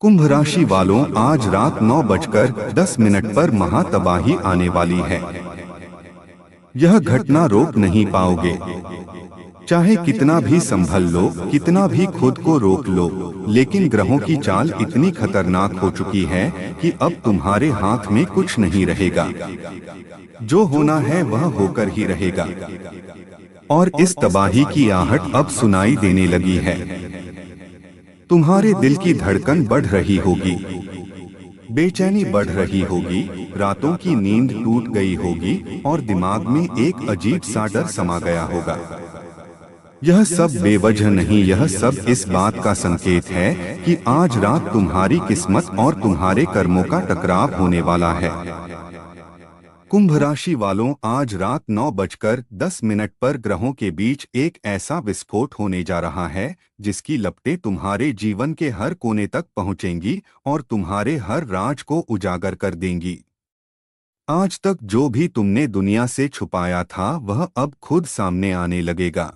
कुंभ राशि वालों, आज रात 9:10 पर महातबाही आने वाली है। यह घटना रोक नहीं पाओगे। चाहे कितना भी संभल लो, कितना भी खुद को रोक लो, लेकिन ग्रहों की चाल इतनी खतरनाक हो चुकी है कि अब तुम्हारे हाथ में कुछ नहीं रहेगा। जो होना है वह होकर ही रहेगा। और इस तबाही की आहट अब सुनाई देने लगी है। तुम्हारे दिल की धड़कन बढ़ रही होगी, बेचैनी बढ़ रही होगी, रातों की नींद टूट गई होगी और दिमाग में एक अजीब सा डर समा गया होगा। यह सब बेवजह नहीं, यह सब इस बात का संकेत है कि आज रात तुम्हारी किस्मत और तुम्हारे कर्मों का टकराव होने वाला है। कुंभ राशि वालों, आज रात 9:10 पर ग्रहों के बीच एक ऐसा विस्फोट होने जा रहा है जिसकी लपटें तुम्हारे जीवन के हर कोने तक पहुंचेंगी और तुम्हारे हर राज को उजागर कर देंगी। आज तक जो भी तुमने दुनिया से छुपाया था वह अब खुद सामने आने लगेगा।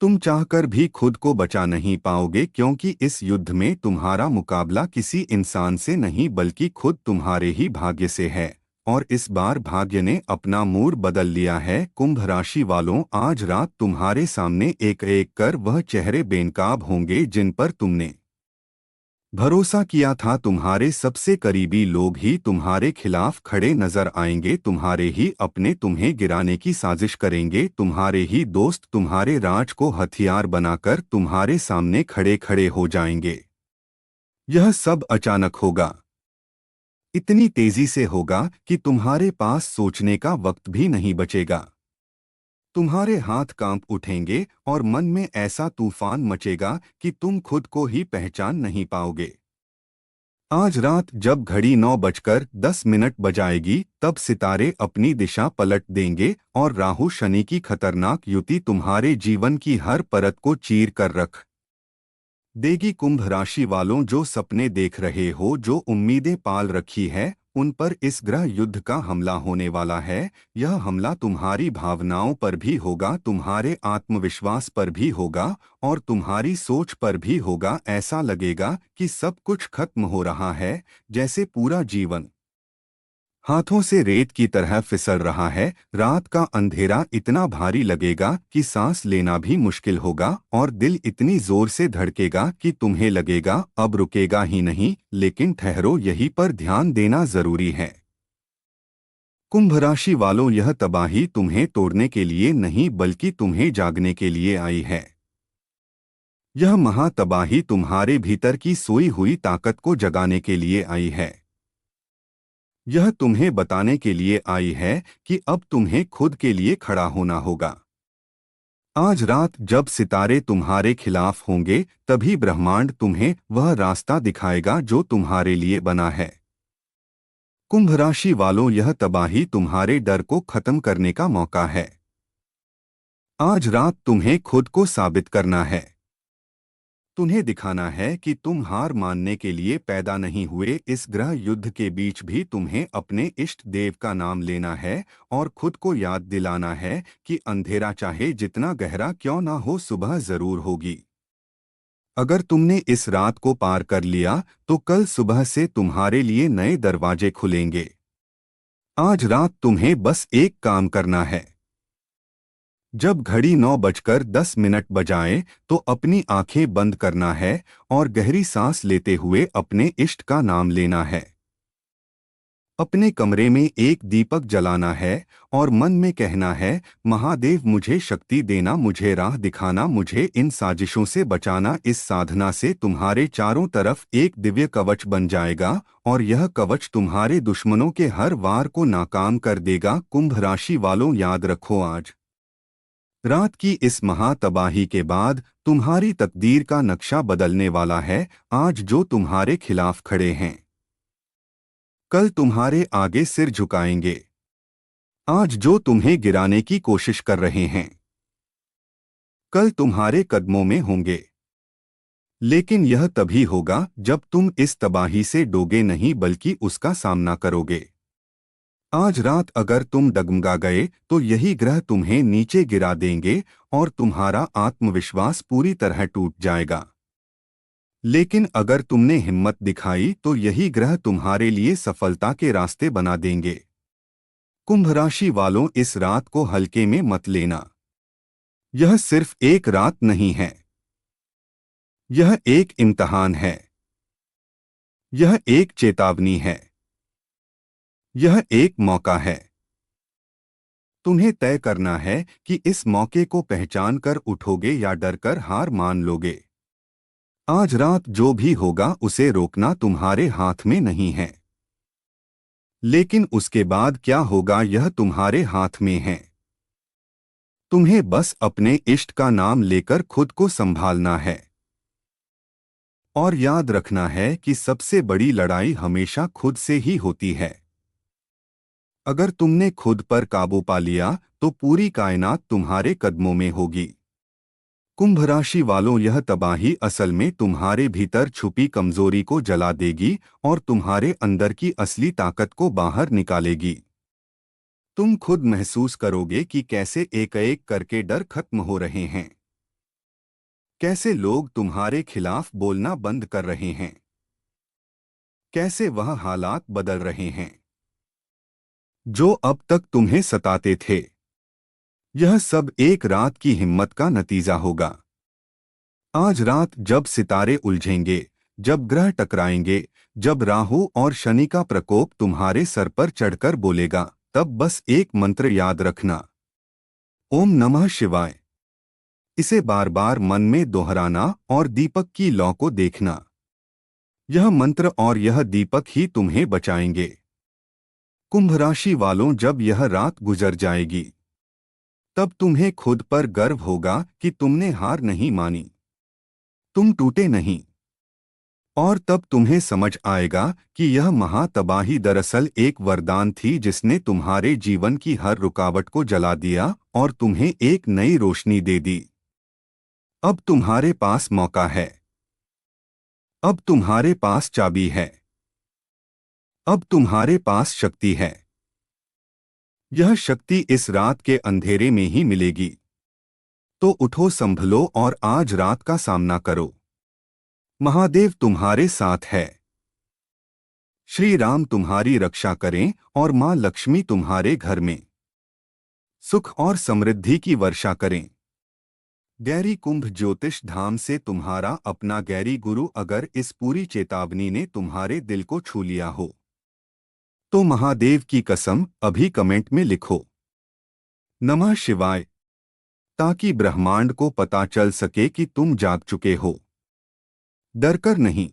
तुम चाहकर भी खुद को बचा नहीं पाओगे, क्योंकि इस युद्ध में तुम्हारा मुकाबला किसी इंसान से नहीं बल्कि खुद तुम्हारे ही भाग्य से है। और इस बार भाग्य ने अपना मूड बदल लिया है। कुंभ राशि वालों, आज रात तुम्हारे सामने एक एक कर वह चेहरे बेनकाब होंगे जिन पर तुमने भरोसा किया था। तुम्हारे सबसे करीबी लोग ही तुम्हारे खिलाफ खड़े नजर आएंगे। तुम्हारे ही अपने तुम्हें गिराने की साजिश करेंगे। तुम्हारे ही दोस्त तुम्हारे राज को हथियार बनाकर तुम्हारे सामने खड़े खड़े हो जाएंगे। यह सब अचानक होगा, इतनी तेजी से होगा कि तुम्हारे पास सोचने का वक्त भी नहीं बचेगा। तुम्हारे हाथ कांप उठेंगे और मन में ऐसा तूफान मचेगा कि तुम खुद को ही पहचान नहीं पाओगे। आज रात जब घड़ी 9:10 बजाएगी, तब सितारे अपनी दिशा पलट देंगे और राहु शनि की खतरनाक युति तुम्हारे जीवन की हर परत को चीर कर रख देगी। कुंभ राशि वालों, जो सपने देख रहे हो, जो उम्मीदें पाल रखी है, उन पर इस ग्रह युद्ध का हमला होने वाला है। यह हमला तुम्हारी भावनाओं पर भी होगा, तुम्हारे आत्मविश्वास पर भी होगा और तुम्हारी सोच पर भी होगा। ऐसा लगेगा कि सब कुछ खत्म हो रहा है, जैसे पूरा जीवन हाथों से रेत की तरह फिसल रहा है। रात का अंधेरा इतना भारी लगेगा कि सांस लेना भी मुश्किल होगा और दिल इतनी जोर से धड़केगा कि तुम्हें लगेगा अब रुकेगा ही नहीं। लेकिन ठहरो, यहीं पर ध्यान देना जरूरी है। कुंभ राशि वालों, यह तबाही तुम्हें तोड़ने के लिए नहीं बल्कि तुम्हें जागने के लिए आई है। यह महातबाही तुम्हारे भीतर की सोई हुई ताकत को जगाने के लिए आई है। यह तुम्हें बताने के लिए आई है कि अब तुम्हें खुद के लिए खड़ा होना होगा। आज रात जब सितारे तुम्हारे खिलाफ होंगे, तभी ब्रह्मांड तुम्हें वह रास्ता दिखाएगा जो तुम्हारे लिए बना है। कुंभ राशि वालों, यह तबाही तुम्हारे डर को खत्म करने का मौका है। आज रात तुम्हें खुद को साबित करना है। तुम्हें दिखाना है कि तुम हार मानने के लिए पैदा नहीं हुए। इस ग्रह युद्ध के बीच भी तुम्हें अपने इष्ट देव का नाम लेना है और खुद को याद दिलाना है कि अंधेरा चाहे जितना गहरा क्यों ना हो, सुबह जरूर होगी। अगर तुमने इस रात को पार कर लिया तो कल सुबह से तुम्हारे लिए नए दरवाजे खुलेंगे। आज रात तुम्हें बस एक काम करना है। जब घड़ी 9:10 बजाए तो अपनी आंखें बंद करना है और गहरी सांस लेते हुए अपने इष्ट का नाम लेना है। अपने कमरे में एक दीपक जलाना है और मन में कहना है, महादेव मुझे शक्ति देना, मुझे राह दिखाना, मुझे इन साजिशों से बचाना। इस साधना से तुम्हारे चारों तरफ एक दिव्य कवच बन जाएगा और यह कवच तुम्हारे दुश्मनों के हर वार को नाकाम कर देगा। कुंभ राशि वालों, याद रखो, आज रात की इस महातबाही के बाद तुम्हारी तकदीर का नक्शा बदलने वाला है। आज जो तुम्हारे खिलाफ खड़े हैं, कल तुम्हारे आगे सिर झुकाएंगे। आज जो तुम्हें गिराने की कोशिश कर रहे हैं, कल तुम्हारे कदमों में होंगे। लेकिन यह तभी होगा जब तुम इस तबाही से डोगे नहीं बल्कि उसका सामना करोगे। आज रात अगर तुम डगमगा गए तो यही ग्रह तुम्हें नीचे गिरा देंगे और तुम्हारा आत्मविश्वास पूरी तरह टूट जाएगा। लेकिन अगर तुमने हिम्मत दिखाई तो यही ग्रह तुम्हारे लिए सफलता के रास्ते बना देंगे। कुंभ राशि वालों, इस रात को हल्के में मत लेना। यह सिर्फ एक रात नहीं है, यह एक इम्तिहान है, यह एक चेतावनी है, यह एक मौका है। तुम्हें तय करना है कि इस मौके को पहचान कर उठोगे या डरकर हार मान लोगे। आज रात जो भी होगा उसे रोकना तुम्हारे हाथ में नहीं है, लेकिन उसके बाद क्या होगा यह तुम्हारे हाथ में है। तुम्हें बस अपने इष्ट का नाम लेकर खुद को संभालना है और याद रखना है कि सबसे बड़ी लड़ाई हमेशा खुद से ही होती है। अगर तुमने खुद पर काबू पा लिया तो पूरी कायनात तुम्हारे कदमों में होगी। कुंभ राशि वालों, यह तबाही असल में तुम्हारे भीतर छुपी कमजोरी को जला देगी और तुम्हारे अंदर की असली ताकत को बाहर निकालेगी। तुम खुद महसूस करोगे कि कैसे एक एक करके डर खत्म हो रहे हैं, कैसे लोग तुम्हारे खिलाफ बोलना बंद कर रहे हैं, कैसे वह हालात बदल रहे हैं जो अब तक तुम्हें सताते थे। यह सब एक रात की हिम्मत का नतीजा होगा। आज रात जब सितारे उलझेंगे, जब ग्रह टकराएंगे, जब राहु और शनि का प्रकोप तुम्हारे सर पर चढ़कर बोलेगा, तब बस एक मंत्र याद रखना, ओम नमः शिवाय। इसे बार बार मन में दोहराना और दीपक की लौ को देखना। यह मंत्र और यह दीपक ही तुम्हें बचाएंगे। कुंभ राशि वालों, जब यह रात गुजर जाएगी तब तुम्हें खुद पर गर्व होगा कि तुमने हार नहीं मानी, तुम टूटे नहीं। और तब तुम्हें समझ आएगा कि यह महातबाही दरअसल एक वरदान थी जिसने तुम्हारे जीवन की हर रुकावट को जला दिया और तुम्हें एक नई रोशनी दे दी। अब तुम्हारे पास मौका है, अब तुम्हारे पास चाबी है, अब तुम्हारे पास शक्ति है। यह शक्ति इस रात के अंधेरे में ही मिलेगी। तो उठो, संभलो और आज रात का सामना करो। महादेव तुम्हारे साथ है। श्री राम तुम्हारी रक्षा करें और मां लक्ष्मी तुम्हारे घर में सुख और समृद्धि की वर्षा करें। गैरी कुंभ ज्योतिष धाम से तुम्हारा अपना गैरी गुरु। अगर इस पूरी चेतावनी ने तुम्हारे दिल को छू लिया हो तो महादेव की कसम अभी कमेंट में लिखो नमः शिवाय, ताकि ब्रह्मांड को पता चल सके कि तुम जाग चुके हो। डरकर नहीं,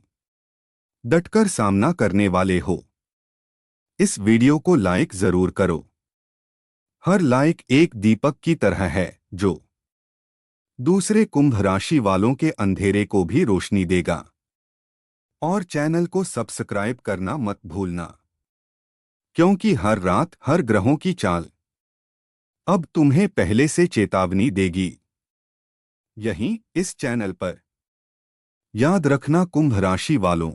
डटकर सामना करने वाले हो। इस वीडियो को लाइक जरूर करो। हर लाइक एक दीपक की तरह है जो दूसरे कुंभ राशि वालों के अंधेरे को भी रोशनी देगा। और चैनल को सब्सक्राइब करना मत भूलना, क्योंकि हर रात हर ग्रहों की चाल अब तुम्हें पहले से चेतावनी देगी, यहीं इस चैनल पर। याद रखना कुंभ राशि वालों,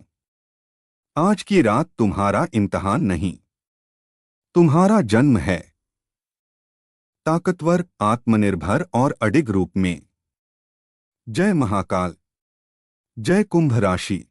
आज की रात तुम्हारा इम्तिहान नहीं, तुम्हारा जन्म है। ताकतवर, आत्मनिर्भर और अडिग रूप में। जय महाकाल, जय कुंभ राशि।